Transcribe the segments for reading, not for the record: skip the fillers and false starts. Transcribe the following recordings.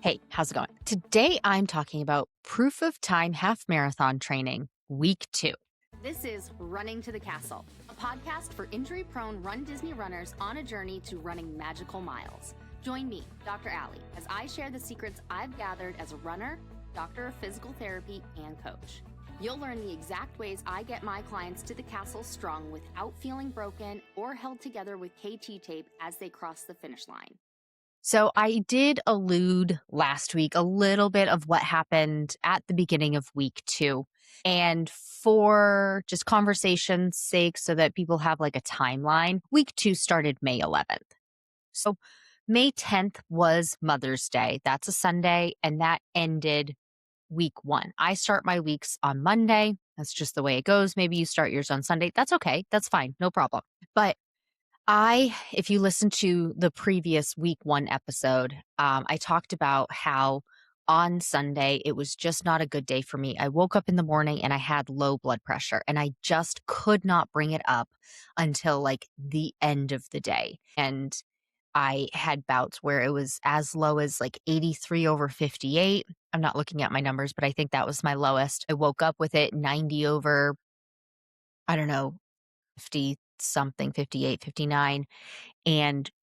Hey, how's it going? Today I'm talking about proof of time half marathon training, week 2. This is Running to the Castle, a podcast for injury prone Run Disney runners on a journey to running magical miles. Join me, Dr. Allie, as I share the secrets I've gathered as a runner, doctor of physical therapy, and coach. You'll learn the exact ways I get my clients to the castle strong without feeling broken or held together with KT tape as they cross the finish line. So I did allude last week a little bit of what happened at the beginning of week 2. And for just conversation's sake, so that people have like a timeline, week 2 started May 11th. So May 10th was Mother's Day. That's a Sunday, and that ended week 1. I start my weeks on Monday. That's just the way it goes. Maybe you start yours on Sunday. That's okay. That's fine. No problem. But if you listen to the previous week 1 episode, I talked about how on Sunday, it was just not a good day for me. I woke up in the morning and I had low blood pressure and I just could not bring it up until like the end of the day. And I had bouts where it was as low as like 83 over 58. I'm not looking at my numbers, but I think that was my lowest. I woke up with it 90 over, I don't know, 50 something, 58, 59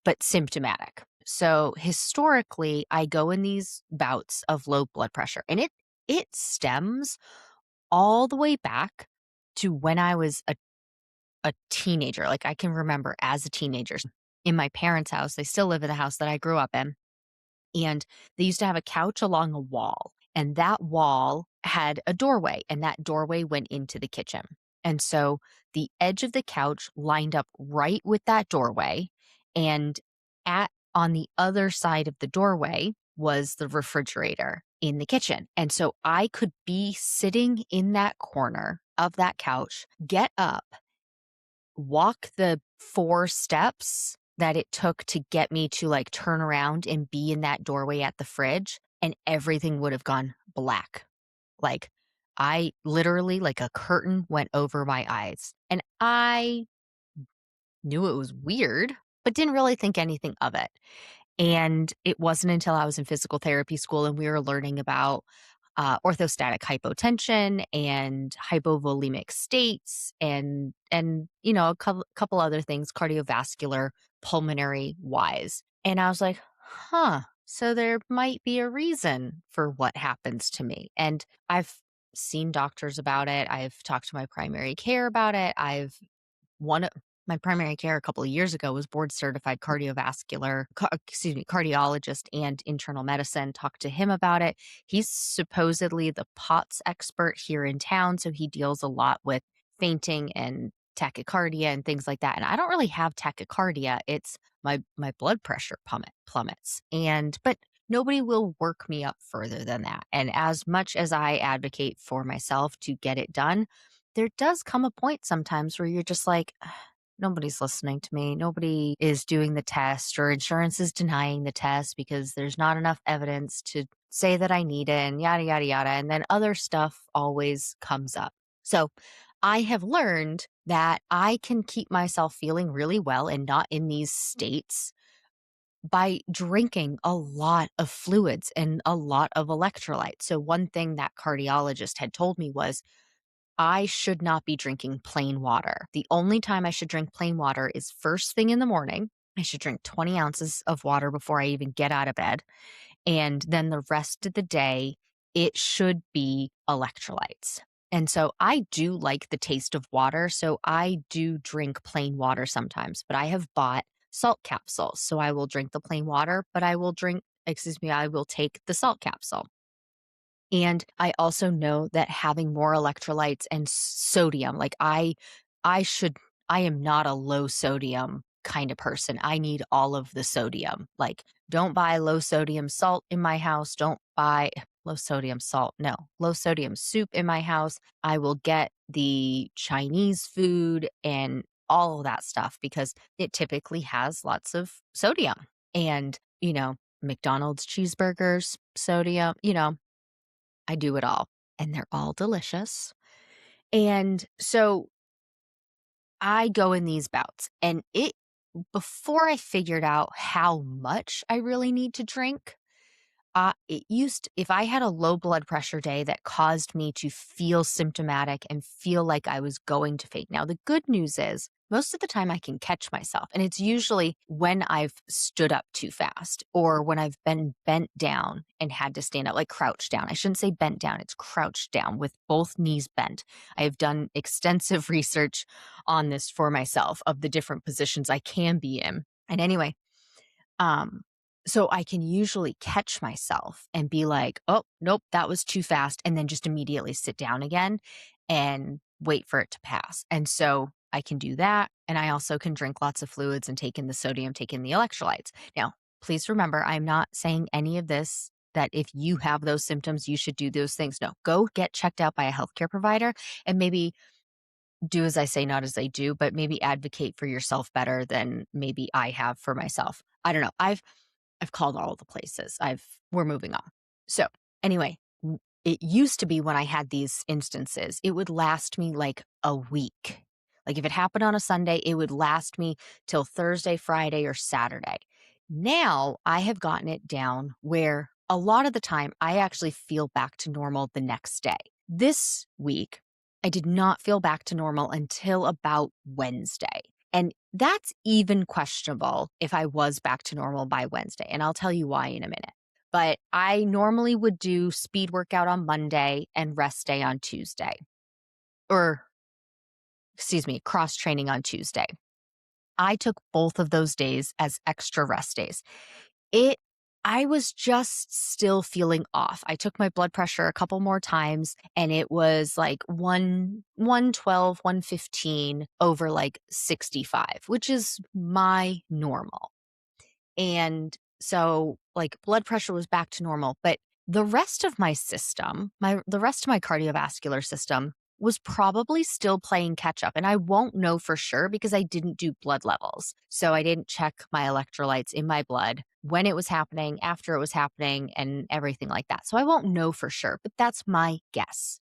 but symptomatic. So historically, I go in these bouts of low blood pressure and it stems all the way back to when I was a teenager. Like I can remember as a teenager in my parents' house, they still live in the house that I grew up in. And they used to have a couch along a wall, and that wall had a doorway, and that doorway went into the kitchen. And so the edge of the couch lined up right with that doorway, and at on the other side of the doorway was the refrigerator in the kitchen. And so I could be sitting in that corner of that couch, get up, walk the 4 steps that it took to get me to like turn around and be in that doorway at the fridge, and everything would have gone black. Like I literally, like a curtain went over my eyes. And I knew it was weird, but didn't really think anything of it. And it wasn't until I was in physical therapy school and we were learning about orthostatic hypotension and hypovolemic states and a couple other things cardiovascular pulmonary wise. And I was like, huh, so there might be a reason for what happens to me. And I've seen doctors about it. I've talked to my primary care about it. I've one my primary care a couple of years ago was board certified cardiologist and internal medicine. Talked to him about it. He's supposedly the POTS expert here in town. So he deals a lot with fainting and tachycardia and things like that. And I don't really have tachycardia. It's my blood pressure plummets. But nobody will work me up further than that. And as much as I advocate for myself to get it done, there does come a point sometimes where you're just like, nobody's listening to me. Nobody is doing the test, or insurance is denying the test because there's not enough evidence to say that I need it, and yada, yada, yada. And then other stuff always comes up. So I have learned that I can keep myself feeling really well and not in these states by drinking a lot of fluids and a lot of electrolytes. So one thing that cardiologist had told me was I should not be drinking plain water. The only time I should drink plain water is first thing in the morning. I should drink 20 ounces of water before I even get out of bed. And then the rest of the day, it should be electrolytes. And so I do like the taste of water. So I do drink plain water sometimes, but I have bought salt capsules. So I will drink the plain water, but I will take the salt capsule. And I also know that having more electrolytes and sodium, like I am not a low sodium kind of person. I need all of the sodium. Like, don't buy low sodium salt in my house. Don't buy low sodium salt. No, low sodium soup in my house. I will get the Chinese food and all of that stuff because it typically has lots of sodium. And, McDonald's cheeseburgers, sodium, I do it all, and they're all delicious. And so I go in these bouts, and before I figured out how much I really need to drink, If I had a low blood pressure day that caused me to feel symptomatic and feel like I was going to faint. Now, the good news is most of the time I can catch myself, and it's usually when I've stood up too fast or when I've been bent down and had to stand up, like crouched down. I shouldn't say bent down, it's crouched down with both knees bent. I have done extensive research on this for myself of the different positions I can be in. And anyway, um, so I can usually catch myself and be like, "Oh, nope, that was too fast," and then just immediately sit down again and wait for it to pass. And so I can do that, and I also can drink lots of fluids and take in the sodium, take in the electrolytes. Now, please remember, I'm not saying any of this that if you have those symptoms, you should do those things. No, go get checked out by a healthcare provider and maybe do as I say, not as I do, but maybe advocate for yourself better than maybe I have for myself. I don't know. I've called all the places. We're moving on. So, anyway, it used to be when I had these instances, it would last me like a week. Like if it happened on a Sunday, it would last me till Thursday, Friday, or Saturday. Now I have gotten it down where a lot of the time I actually feel back to normal the next day. This week, I did not feel back to normal until about Wednesday. And that's even questionable if I was back to normal by Wednesday. And I'll tell you why in a minute. But I normally would do speed workout on Monday and rest day on Tuesday, or excuse me, cross training on Tuesday. I took both of those days as extra rest days. It I was just still feeling off. I took my blood pressure a couple more times and it was like 112, 115 over like 65, which is my normal. And so like blood pressure was back to normal, but the rest of my system, the rest of my cardiovascular system was probably still playing catch up. And I won't know for sure because I didn't do blood levels. So I didn't check my electrolytes in my blood when it was happening, after it was happening, and everything like that. So I won't know for sure, but that's my guess.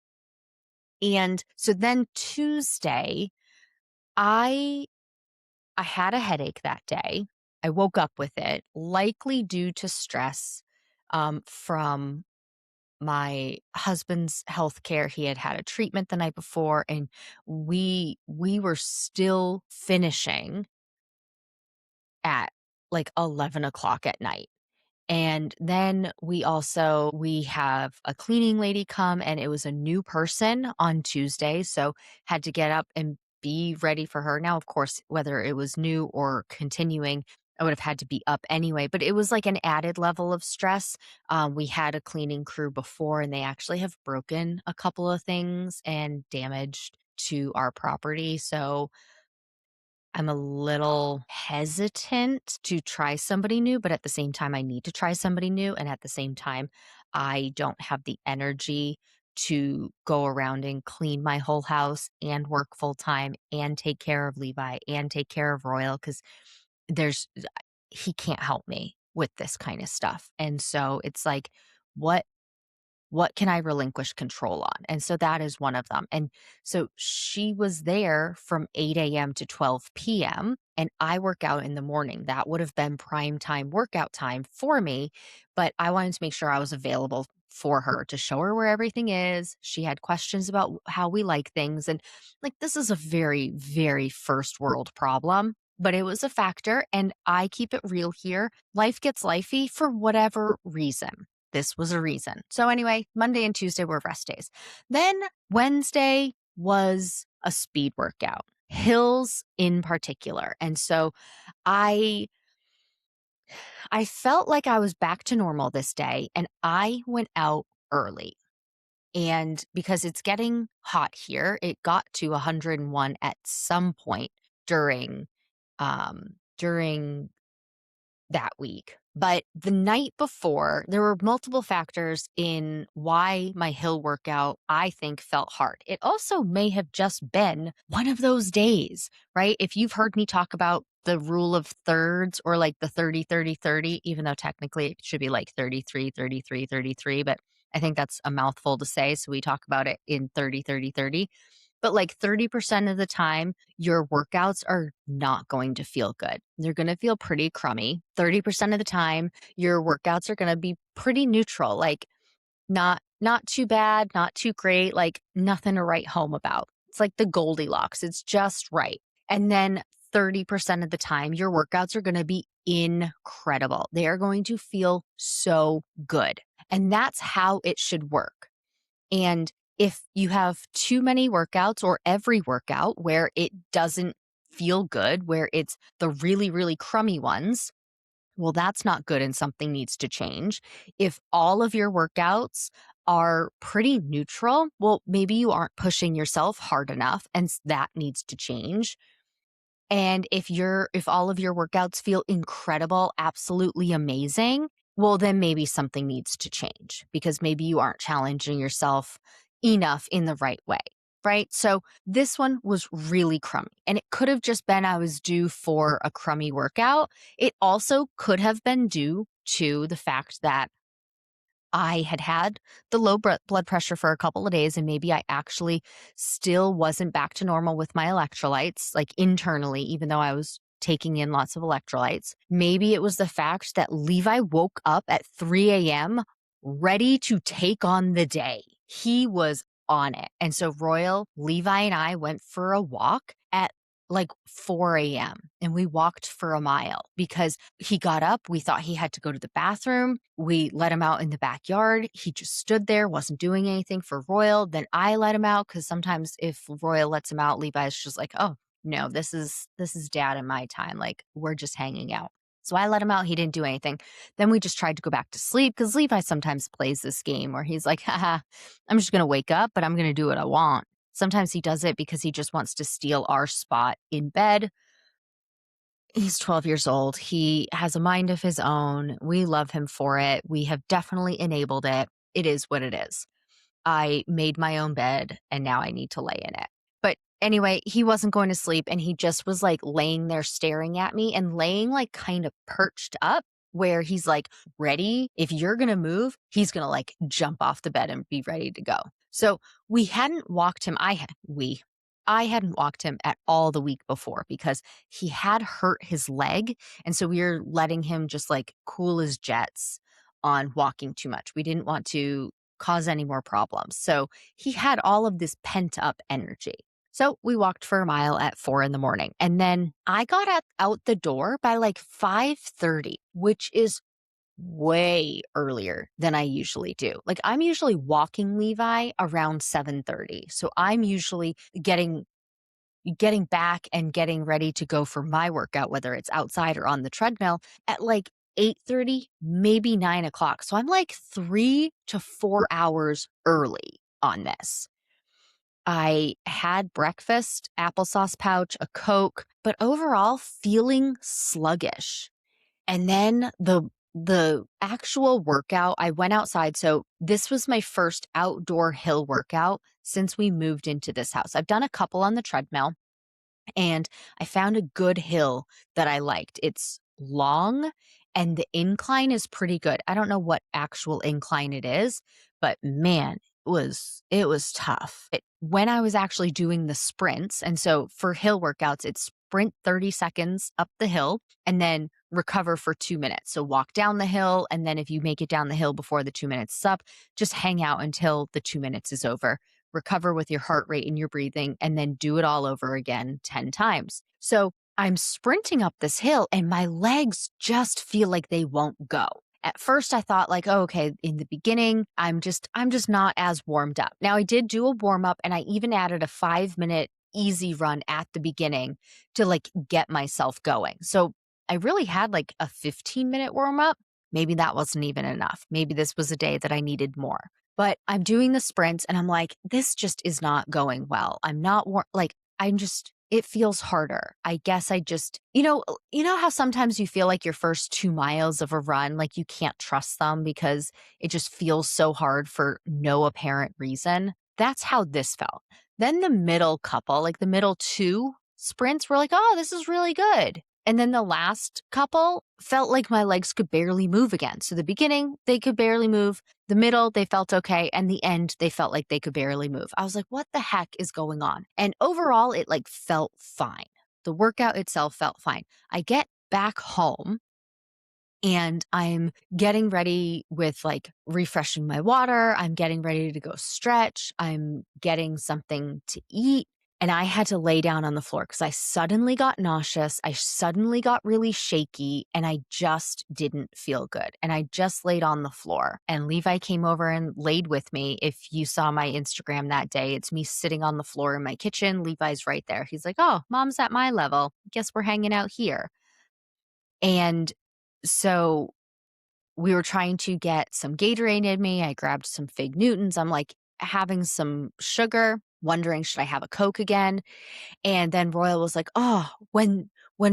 And so then Tuesday, I I had a headache that day. I woke up with it, likely due to stress from my husband's health care. He had had a treatment the night before, and we were still finishing at like 11 o'clock at night. And then we have a cleaning lady come, and it was a new person on Tuesday, so had to get up and be ready for her. Now, of course, whether it was new or continuing, I would have had to be up anyway, but it was like an added level of stress. We had a cleaning crew before, and they actually have broken a couple of things and damaged to our property. So I'm a little hesitant to try somebody new, but at the same time, I need to try somebody new. And at the same time, I don't have the energy to go around and clean my whole house and work full time and take care of Levi and take care of Royal because there's, he can't help me with this kind of stuff. And so it's like, what what can I relinquish control on? And so that is one of them. And so she was there from 8 a.m. to 12 p.m. and I work out in the morning. That would have been prime time workout time for me, but I wanted to make sure I was available for her to show her where everything is. She had questions about how we like things. And like, this is a very, very first world problem, but it was a factor. And I keep it real here. Life gets lifey for whatever reason. This was a reason. So anyway, Monday and Tuesday were rest days. Then Wednesday was a speed workout, hills in particular. And so I I felt like I was back to normal this day and I went out early. And because it's getting hot here, it got to 101 at some point during that week. But the night before, there were multiple factors in why my hill workout, I think, felt hard. It also may have just been one of those days, right? If you've heard me talk about the rule of thirds or like the 30, 30, 30, even though technically it should be like 33, 33, 33, but I think that's a mouthful to say. So we talk about it in 30, 30, 30. But like 30% of the time, your workouts are not going to feel good. They're going to feel pretty crummy. 30% of the time, your workouts are going to be pretty neutral, like not too bad, not too great, like nothing to write home about. It's like the Goldilocks. It's just right. And then 30% of the time, your workouts are going to be incredible. They are going to feel so good. And that's how it should work. And if you have too many workouts or every workout where it doesn't feel good, where it's the really, really crummy ones, well, that's not good and something needs to change. If all of your workouts are pretty neutral, well, maybe you aren't pushing yourself hard enough and that needs to change. And if all of your workouts feel incredible, absolutely amazing, well, then maybe something needs to change because maybe you aren't challenging yourself enough in the right way. Right. So this one was really crummy and it could have just been I was due for a crummy workout. It also could have been due to the fact that I had had the low blood pressure for a couple of days, and maybe I actually still wasn't back to normal with my electrolytes, like internally, even though I was taking in lots of electrolytes. Maybe it was the fact that Levi woke up at 3 a.m. ready to take on the day. He was on it. And so Royal, Levi, and I went for a walk at like 4 a.m. and we walked for a mile because he got up. We thought he had to go to the bathroom. We let him out in the backyard. He just stood there, wasn't doing anything for Royal. Then I let him out because sometimes if Royal lets him out, Levi's just like, oh no, this is dad and my time. Like we're just hanging out. So I let him out. He didn't do anything. Then we just tried to go back to sleep because Levi sometimes plays this game where he's like, haha, I'm just going to wake up, but I'm going to do what I want. Sometimes he does it because he just wants to steal our spot in bed. He's 12 years old. He has a mind of his own. We love him for it. We have definitely enabled it. It is what it is. I made my own bed and now I need to lay in it. But anyway, he wasn't going to sleep and he just was like laying there staring at me and laying like kind of perched up where he's like ready. If you're going to move, he's going to like jump off the bed and be ready to go. So we hadn't walked him. I hadn't walked him at all the week before because he had hurt his leg. And so we were letting him just like cool his jets on walking too much. We didn't want to cause any more problems. So he had all of this pent up energy. So we walked for a mile at 4 in the morning. And then I got out the door by like 5:30, which is way earlier than I usually do. Like I'm usually walking Levi around 7:30. So I'm usually getting back and getting ready to go for my workout, whether it's outside or on the treadmill at like 8:30, maybe 9 o'clock. So I'm like 3 to 4 hours early on this. I had breakfast, applesauce pouch, a Coke, but overall feeling sluggish. And then the actual workout, I went outside. So this was my first outdoor hill workout since we moved into this house. I've done a couple on the treadmill and I found a good hill that I liked. It's long and the incline is pretty good. I don't know what actual incline it is, but man, it was tough. When I was actually doing the sprints, and so for hill workouts, it's sprint 30 seconds up the hill and then recover for 2 minutes. So walk down the hill. And then if you make it down the hill before the 2 minutes is up, just hang out until the 2 minutes is over. Recover with your heart rate and your breathing, and then do it all over again 10 times. So I'm sprinting up this hill and my legs just feel like they won't go. At first I thought like, oh, okay, in the beginning, I'm just not as warmed up. Now I did do a warm up and I even added a 5-minute easy run at the beginning to like get myself going. So I really had like a 15-minute warm up. Maybe that wasn't even enough. Maybe this was a day that I needed more. But I'm doing the sprints and I'm like, this just is not going well. I'm not like, it feels harder. I guess I just, you know how sometimes you feel like your first 2 miles of a run, like you can't trust them because it just feels so hard for no apparent reason. That's how this felt. Then the middle couple, like the middle two sprints were like, oh, this is really good. And then the last couple felt like my legs could barely move again. So the beginning, they could barely move. The middle, they felt okay. And the end, they felt like they could barely move. I was like, what the heck is going on? And overall, it like felt fine. The workout itself felt fine. I get back home and I'm getting ready with like refreshing my water. I'm getting ready to go stretch. I'm getting something to eat. And I had to lay down on the floor because I suddenly got nauseous. I suddenly got really shaky and I just didn't feel good. And I just laid on the floor. And Levi came over and laid with me. If you saw my Instagram that day, it's me sitting on the floor in my kitchen. Levi's right there. He's like, oh, mom's at my level. Guess we're hanging out here. And so we were trying to get some Gatorade in me. I grabbed some Fig Newtons. I'm like having some sugar, wondering, should I have a Coke again? And then Royal was like, oh, when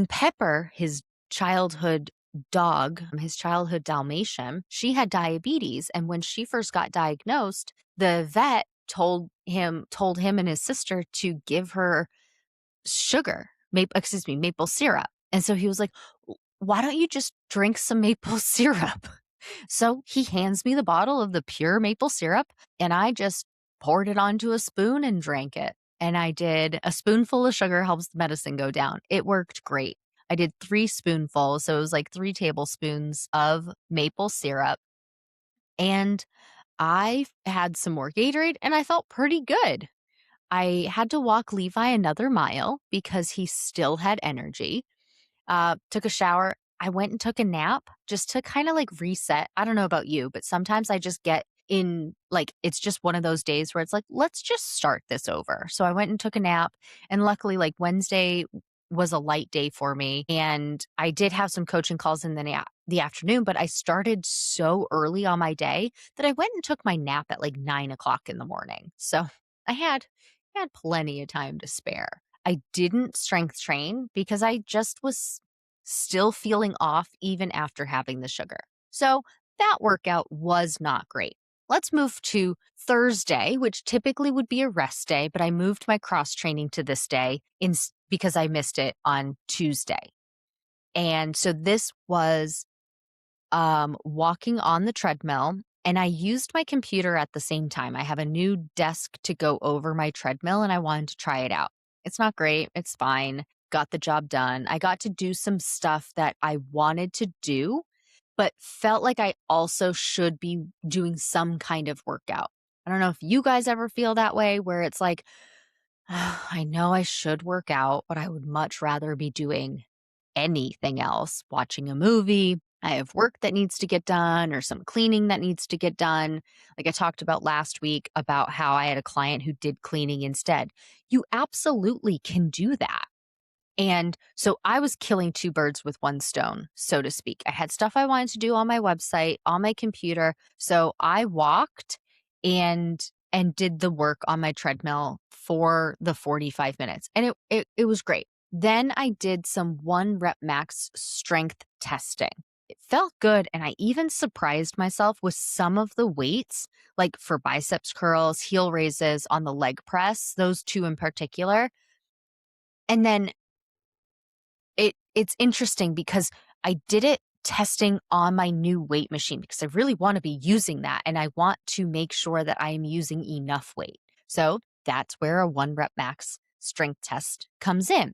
Pepper, his childhood dog, his childhood Dalmatian, she had diabetes. And when she first got diagnosed, the vet told him and his sister to give her maple syrup. And so he was like, why don't you just drink some maple syrup? So he hands me the bottle of the pure maple syrup, and I just poured it onto a spoon and drank it. And I did a spoonful of sugar helps the medicine go down. It worked great. I did 3 spoonfuls, so it was like 3 tablespoons of maple syrup. And I had some more Gatorade, and I felt pretty good. I had to walk Levi another mile because he still had energy. Took a shower. I went and took a nap just to kind of like reset. I don't know about you, but sometimes I just get in like it's just one of those days where it's like, let's just start this over. So I went and took a nap. And luckily, like Wednesday was a light day for me. And I did have some coaching calls in the afternoon, but I started so early on my day that I went and took my nap at like 9 o'clock in the morning. So I had plenty of time to spare. I didn't strength train because I just was still feeling off even after having the sugar. So that workout was not great. Let's move to Thursday, which typically would be a rest day, but I moved my cross training to this day because I missed it on Tuesday. And so this was walking on the treadmill, and I used my computer at the same time. I have a new desk to go over my treadmill, and I wanted to try it out. It's not great. It's fine. Got the job done. I got to do some stuff that I wanted to do, but felt like I also should be doing some kind of workout. I don't know if you guys ever feel that way where it's like, I know I should work out, but I would much rather be doing anything else, watching a movie. I have work that needs to get done or some cleaning that needs to get done. Like I talked about last week about how I had a client who did cleaning instead. You absolutely can do that. And so I was killing 2 birds with 1 stone, so to speak. I had stuff I wanted to do on my website, on my computer. So I walked and did the work on my treadmill for the 45 minutes. And it was great. Then I did some 1 rep max strength testing. It felt good, and I even surprised myself with some of the weights, like for biceps curls, heel raises on the leg press, those 2 in particular. And then it's interesting because I did it testing on my new weight machine because I really want to be using that, and I want to make sure that I am using enough weight. So that's where a 1 rep max strength test comes in.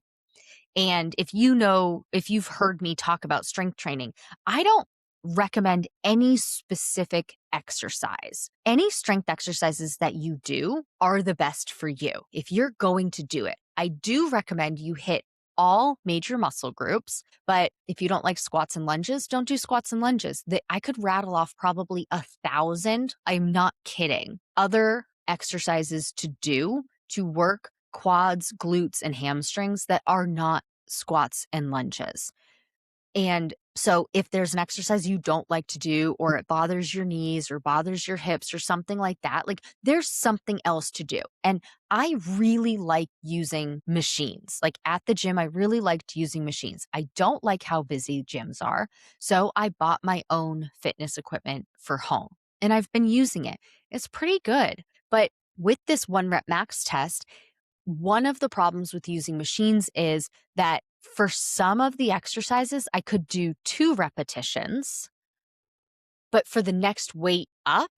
And if you've heard me talk about strength training, I don't recommend any specific exercise. Any strength exercises that you do are the best for you if you're going to do it. I do recommend you hit all major muscle groups, but if you don't like squats and lunges, don't do squats and lunges. I could rattle off probably 1,000, I'm not kidding, other exercises to do to work quads, glutes, and hamstrings that are not squats and lunges. And so if there's an exercise you don't like to do, or it bothers your knees or bothers your hips or something like that, like there's something else to do. And I really like using machines. Like at the gym, I really liked using machines. I don't like how busy gyms are. So I bought my own fitness equipment for home and I've been using it. It's pretty good. But with this 1 rep max test, one of the problems with using machines is that For some of the exercises, I could do 2 repetitions, but for the next weight up,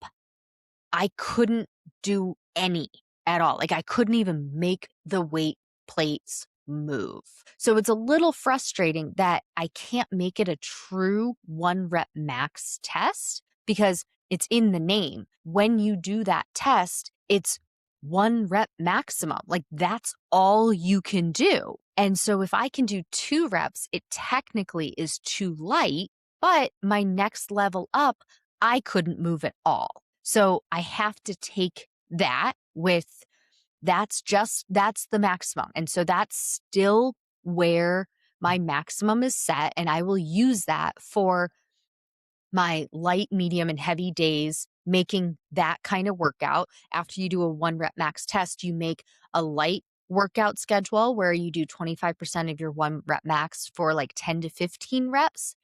I couldn't do any at all. Like, I couldn't even make the weight plates move. So it's a little frustrating that I can't make it a true 1 rep max test because it's in the name. When you do that test, it's 1 rep maximum. Like, that's all you can do. And so if I can do 2 reps, it technically is too light, but my next level up, I couldn't move at all. So I have to take that with that's the maximum. And so that's still where my maximum is set. And I will use that for my light, medium, and heavy days, making that kind of workout. After you do a 1 rep max test, you make a light workout schedule where you do 25% of your 1 rep max for like 10 to 15 reps.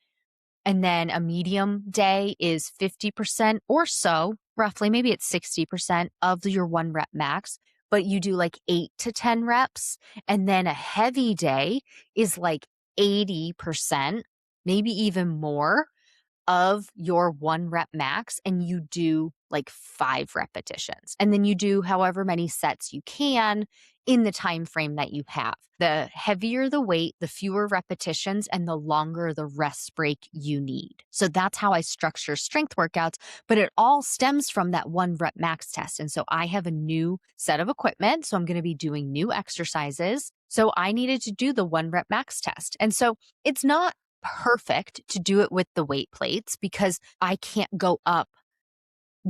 And then a medium day is 50% or so, roughly, maybe it's 60% of your 1 rep max, but you do like 8 to 10 reps. And then a heavy day is like 80%, maybe even more of your 1 rep max, and you do like 5 repetitions. And then you do however many sets you can in the time frame that you have. The heavier the weight, the fewer repetitions, and the longer the rest break you need. So that's how I structure strength workouts, but it all stems from that 1 rep max test. And so I have a new set of equipment, so I'm going to be doing new exercises. So I needed to do the 1 rep max test. And so it's not perfect to do it with the weight plates because I can't go up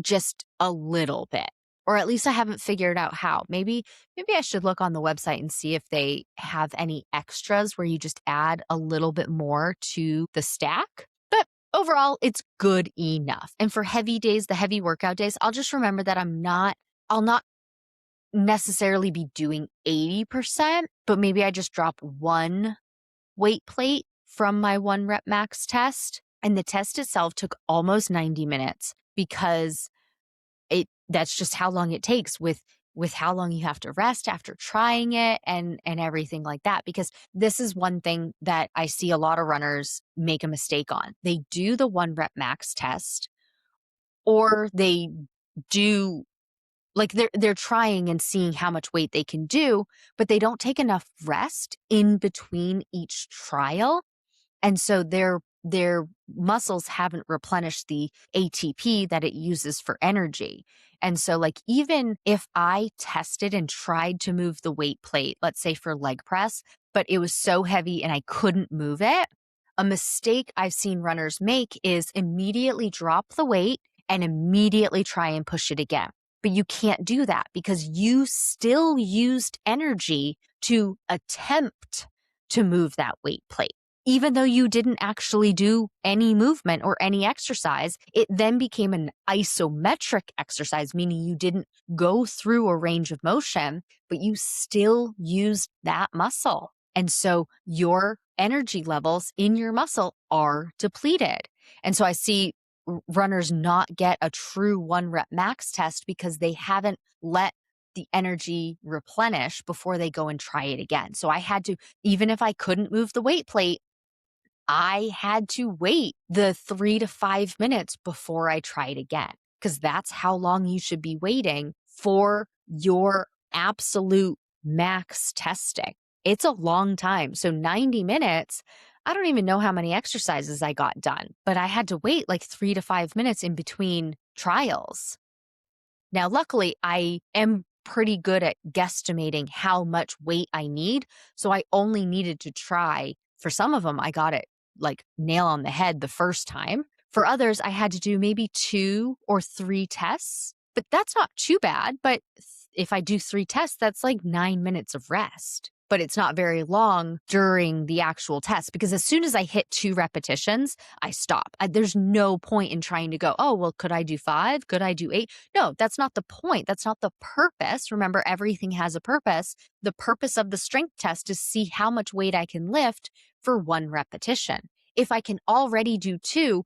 just a little bit, or at least I haven't figured out how. Maybe I should look on the website and see if they have any extras where you just add a little bit more to the stack. But overall, it's good enough. And for heavy days, the heavy workout days, I'll just remember that I'll not necessarily be doing 80%, but maybe I just drop 1 weight plate from my 1 rep max test. And the test itself took almost 90 minutes because that's just how long it takes with how long you have to rest after trying it and everything like that. Because this is one thing that I see a lot of runners make a mistake on. They do the 1 rep max test, or they do like they're trying and seeing how much weight they can do, but they don't take enough rest in between each trial. And so their muscles haven't replenished the ATP that it uses for energy. And so like even if I tested and tried to move the weight plate, let's say for leg press, but it was so heavy and I couldn't move it, a mistake I've seen runners make is immediately drop the weight and immediately try and push it again. But you can't do that because you still used energy to attempt to move that weight plate. Even though you didn't actually do any movement or any exercise, it then became an isometric exercise, meaning you didn't go through a range of motion, but you still used that muscle. And so your energy levels in your muscle are depleted. And so I see runners not get a true 1 rep max test because they haven't let the energy replenish before they go and try it again. So I had to, even if I couldn't move the weight plate, I had to wait the 3 to 5 minutes before I tried again, because that's how long you should be waiting for your absolute max testing. It's a long time. So 90 minutes, I don't even know how many exercises I got done, but I had to wait like 3 to 5 minutes in between trials. Now, luckily, I am pretty good at guesstimating how much weight I need. So I only needed to try. For some of them, I got it like nail on the head the first time. For others, I had to do maybe 2 or 3 tests, but that's not too bad. But if I do 3 tests, that's like 9 minutes of rest. But it's not very long during the actual test because as soon as I hit 2 repetitions, I stop. There's no point in trying to go, oh, well, could I do 5? Could I do 8? No, that's not the point. That's not the purpose. Remember, everything has a purpose. The purpose of the strength test is see how much weight I can lift for 1 repetition. If I can already do 2,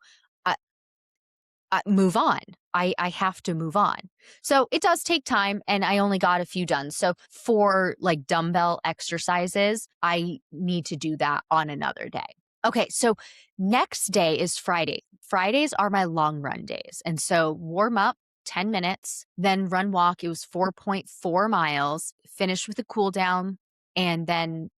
move on. I have to move on. So it does take time and I only got a few done. So for like dumbbell exercises, I need to do that on another day. Okay, so next day is Friday. Fridays are my long run days. And so warm up 10 minutes, then run walk. It was 4.4 miles, finish with a cool down, and then,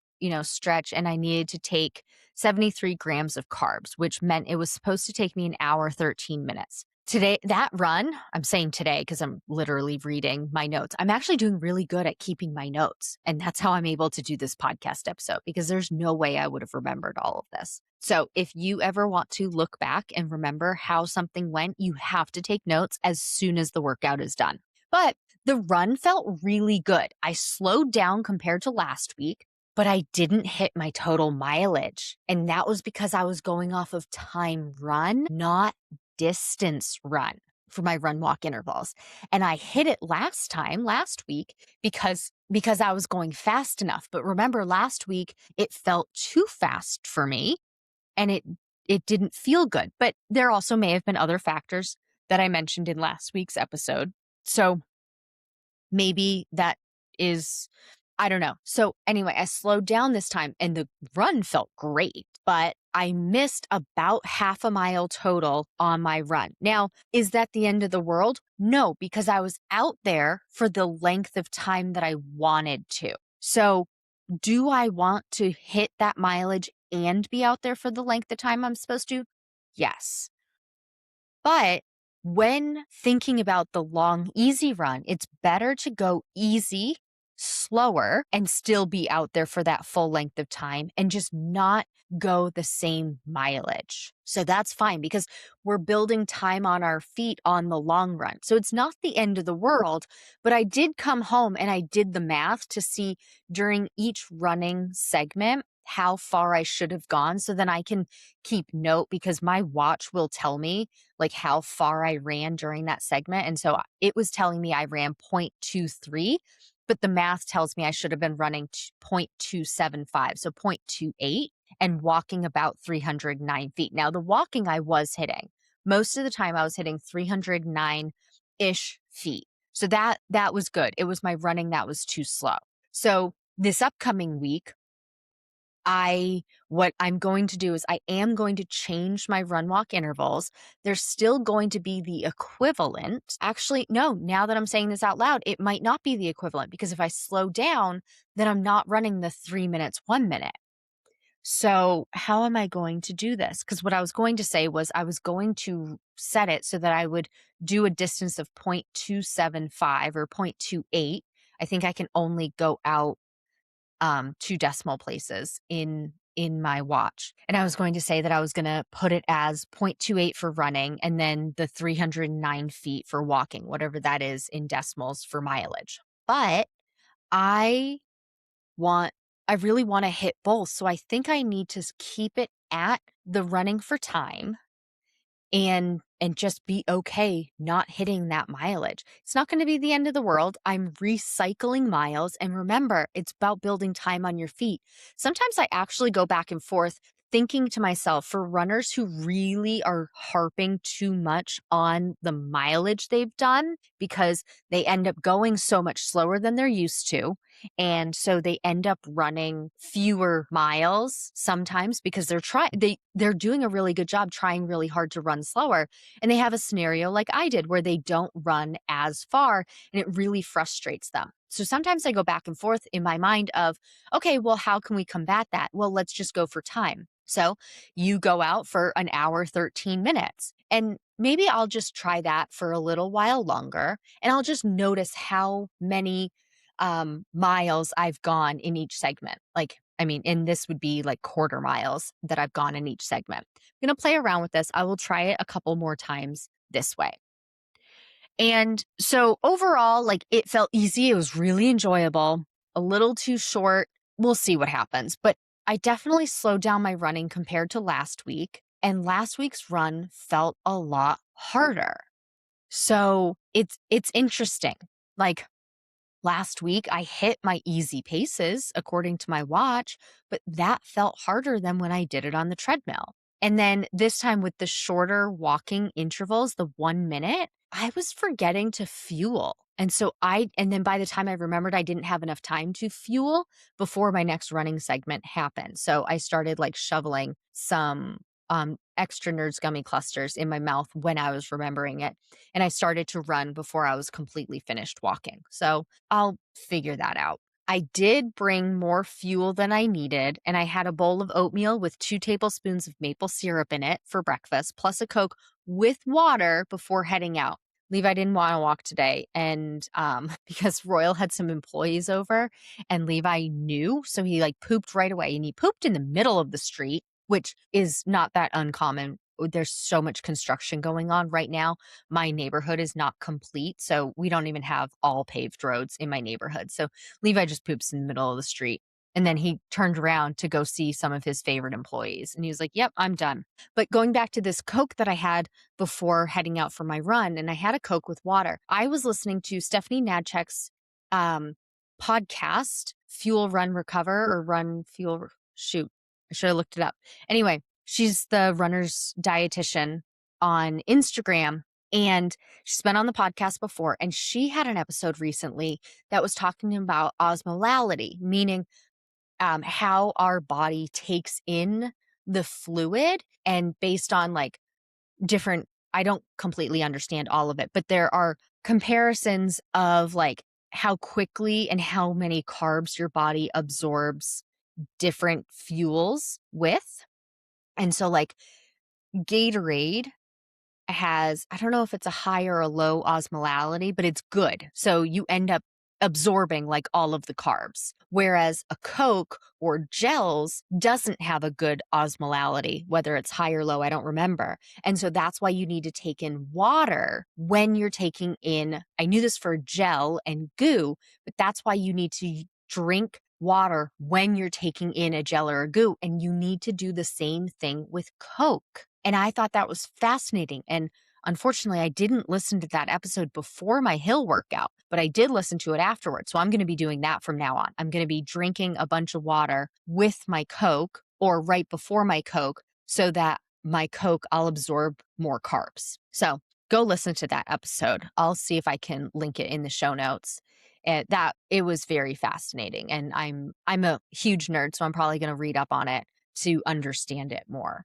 stretch. And I needed to take 73 grams of carbs, which meant it was supposed to take me an hour, 13 minutes. Today, that run, I'm saying today because I'm literally reading my notes. I'm actually doing really good at keeping my notes. And that's how I'm able to do this podcast episode because there's no way I would have remembered all of this. So if you ever want to look back and remember how something went, you have to take notes as soon as the workout is done. But the run felt really good. I slowed down compared to last week, but I didn't hit my total mileage. And that was because I was going off of time run, not distance run for my run walk intervals. And I hit it last week, because I was going fast enough. But remember last week, it felt too fast for me and it didn't feel good. But there also may have been other factors that I mentioned in last week's episode. So maybe that is, I don't know. So anyway, I slowed down this time and the run felt great, but I missed about half a mile total on my run. Now, is that the end of the world? No, because I was out there for the length of time that I wanted to. So do I want to hit that mileage and be out there for the length of time I'm supposed to? Yes. But when thinking about the long, easy run, it's better to go easy, slower, and still be out there for that full length of time and just not go the same mileage. So that's fine because we're building time on our feet on the long run. So it's not the end of the world, but I did come home and I did the math to see during each running segment how far I should have gone. So then I can keep note because my watch will tell me like how far I ran during that segment. And so it was telling me I ran 0.23, but the math tells me I should have been running 0.275, so 0.28 and walking about 309 feet. Now the walking I was hitting, most of the time I was hitting 309-ish feet. So that was good. It was my running that was too slow. So this upcoming week, what I'm going to do is I am going to change my run walk intervals. There's still going to be the equivalent. Actually, no, now that I'm saying this out loud, it might not be the equivalent because if I slow down, then I'm not running the 3 minutes, 1 minute. So how am I going to do this? Because what I was going to say was I was going to set it so that I would do a distance of 0.275 or 0.28. I think I can only go out 2 decimal places in my watch. And I was going to say that I was going to put it as 0.28 for running and then the 309 feet for walking, whatever that is in decimals for mileage. But I want I really want to hit both. So I think I need to keep it at the running for time and just be okay not hitting that mileage. It's not going to be the end of the world. I'm recycling miles. And remember, it's about building time on your feet. Sometimes I actually go back and forth thinking to myself, for runners who really are harping too much on the mileage they've done because they end up going so much slower than they're used to. And so they end up running fewer miles sometimes because they're doing a really good job trying really hard to run slower. And they have a scenario like I did where they don't run as far and it really frustrates them. So sometimes I go back and forth in my mind of, okay, well, how can we combat that? Well, let's just go for time. So you go out for an hour, 13 minutes, and maybe I'll just try that for a little while longer. And I'll just notice how many miles I've gone in each segment. And this would be like quarter miles that I've gone in each segment. I'm going to play around with this. I will try it a couple more times this way. And so overall, like it felt easy. It was really enjoyable, a little too short. We'll see what happens. But I definitely slowed down my running compared to last week. And last week's run felt a lot harder. So it's interesting. Like last week, I hit my easy paces according to my watch, but that felt harder than when I did it on the treadmill. And then this time with the shorter walking intervals, the 1 minute, I was forgetting to fuel. And then by the time I remembered, I didn't have enough time to fuel before my next running segment happened. So I started like shoveling some extra Nerds gummy clusters in my mouth when I was remembering it. And I started to run before I was completely finished walking. So I'll figure that out. I did bring more fuel than I needed, and I had a bowl of oatmeal with 2 tablespoons of maple syrup in it for breakfast, plus a Coke with water before heading out. Levi didn't want to walk today, and because Royal had some employees over, and Levi knew, so he like pooped right away, and he pooped in the middle of the street, which is not that uncommon. There's so much construction going on right now. My neighborhood is not complete, so we don't even have all paved roads in my neighborhood. So Levi just poops in the middle of the street. And then he turned around to go see some of his favorite employees. And he was like, yep, I'm done. But going back to this Coke that I had before heading out for my run, and I had a Coke with water, I was listening to Stephanie Nadchek's podcast, Fuel, Run, Recover, or Run, Fuel, Shoot. I should have looked it up. Anyway, she's the runner's dietitian on Instagram. And she's been on the podcast before, and she had an episode recently that was talking about osmolality, meaning how our body takes in the fluid, and based on like different, I don't completely understand all of it, but there are comparisons of like how quickly and how many carbs your body absorbs different fuels with. And so like Gatorade has, I don't know if it's a high or a low osmolality, but it's good. So you end up absorbing like all of the carbs. Whereas a Coke or gels doesn't have a good osmolality, whether it's high or low, I don't remember. And so that's why you need to take in water when you're taking in, I knew this for gel and goo, but that's why you need to drink water when you're taking in a gel or a goo. And you need to do the same thing with Coke. And I thought that was fascinating. And unfortunately, I didn't listen to that episode before my hill workout, but I did listen to it afterwards. So I'm going to be doing that from now on. I'm going to be drinking a bunch of water with my Coke or right before my Coke so that my Coke, I'll absorb more carbs. So go listen to that episode. I'll see if I can link it in the show notes. It was very fascinating. And I'm a huge nerd, so I'm probably going to read up on it to understand it more.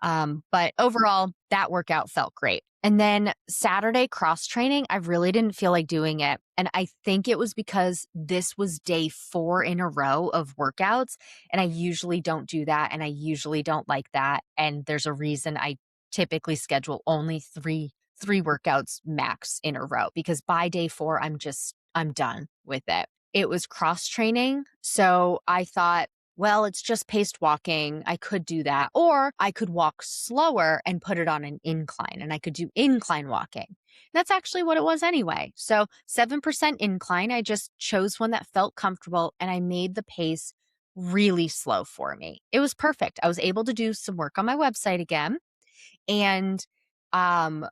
But overall, that workout felt great. And then Saturday cross training, I really didn't feel like doing it. And I think it was because this was day 4 in a row of workouts. And I usually don't do that. And I usually don't like that. And there's a reason I typically schedule only three workouts max in a row, because by day 4, I'm done with it. It was cross training. So I thought, well, it's just paced walking. I could do that. Or I could walk slower and put it on an incline, and I could do incline walking. That's actually what it was anyway. So 7% incline. I just chose one that felt comfortable, and I made the pace really slow for me. It was perfect. I was able to do some work on my website again. And I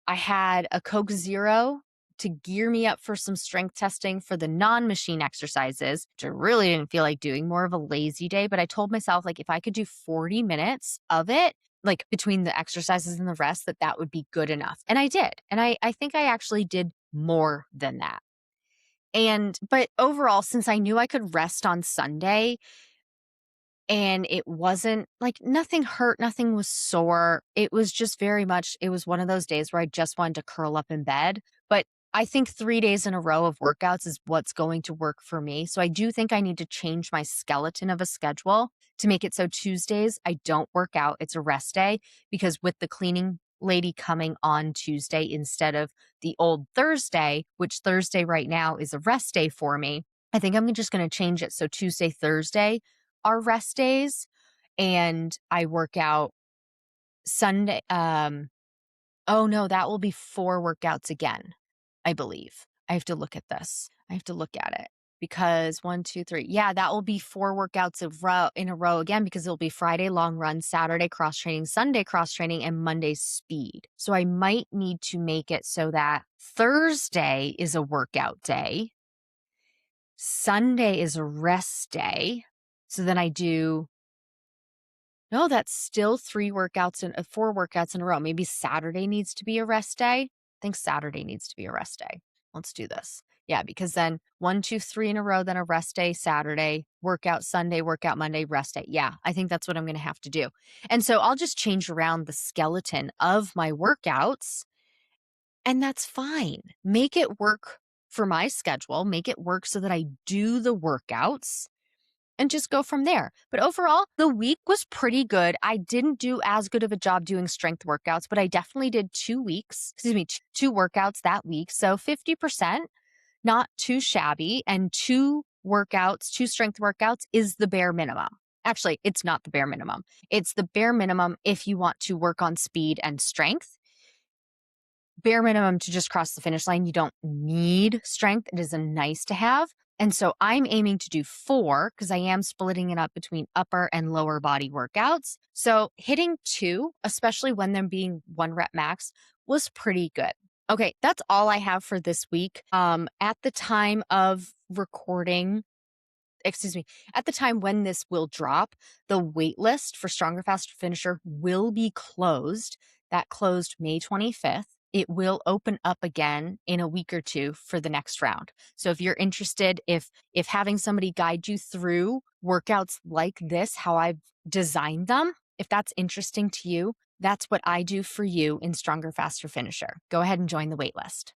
had a Coke Zero to gear me up for some strength testing for the non-machine exercises, which I really didn't feel like doing, more of a lazy day. But I told myself, like, if I could do 40 minutes of it, like between the exercises and the rest, that would be good enough. And I did. And I think I actually did more than that. But overall, since I knew I could rest on Sunday, and it wasn't like, nothing hurt, nothing was sore. It was just very much, it was one of those days where I just wanted to curl up in bed. But I think 3 days in a row of workouts is what's going to work for me. So I do think I need to change my skeleton of a schedule to make it so Tuesdays I don't work out. It's a rest day, because with the cleaning lady coming on Tuesday instead of the old Thursday, which Thursday right now is a rest day for me, I think I'm just going to change it so Tuesday, Thursday are rest days, and I work out Sunday. Oh no, that will be 4 workouts again, I believe. I have to look at this. I have to look at it, because 1, 2, 3. Yeah, that will be 4 workouts in a row again, because it'll be Friday long run, Saturday cross training, Sunday cross training, and Monday speed. So I might need to make it so that Thursday is a workout day, Sunday is a rest day. So then I do No, that's still 4 workouts in a row. Maybe Saturday needs to be a rest day. I think Saturday needs to be a rest day. Let's do this. Yeah, because then 1, 2, 3 in a row, then a rest day Saturday, workout Sunday, workout Monday, rest day. Yeah, I think that's what I'm gonna have to do. And so I'll just change around the skeleton of my workouts, and that's fine. Make it work for my schedule, make it work so that I do the workouts and just go from there. But overall, the week was pretty good. I didn't do as good of a job doing strength workouts, but I definitely did 2 workouts that week. So 50%, not too shabby. And 2 strength workouts is the bare minimum. Actually, it's not the bare minimum. It's the bare minimum if you want to work on speed and strength. Bare minimum to just cross the finish line. You don't need strength. It is a nice to have. And so I'm aiming to do 4 because I am splitting it up between upper and lower body workouts. So hitting 2, especially when them being 1 rep max, was pretty good. Okay, that's all I have for this week. At the time of recording, excuse me, at the time when this will drop, the wait list for Stronger Faster Finisher will be closed. That closed May 25th. It will open up again in a week or 2 for the next round. So if you're interested, if having somebody guide you through workouts like this, how I've designed them, if that's interesting to you, that's what I do for you in Stronger Faster Finisher. Go ahead and join the wait list.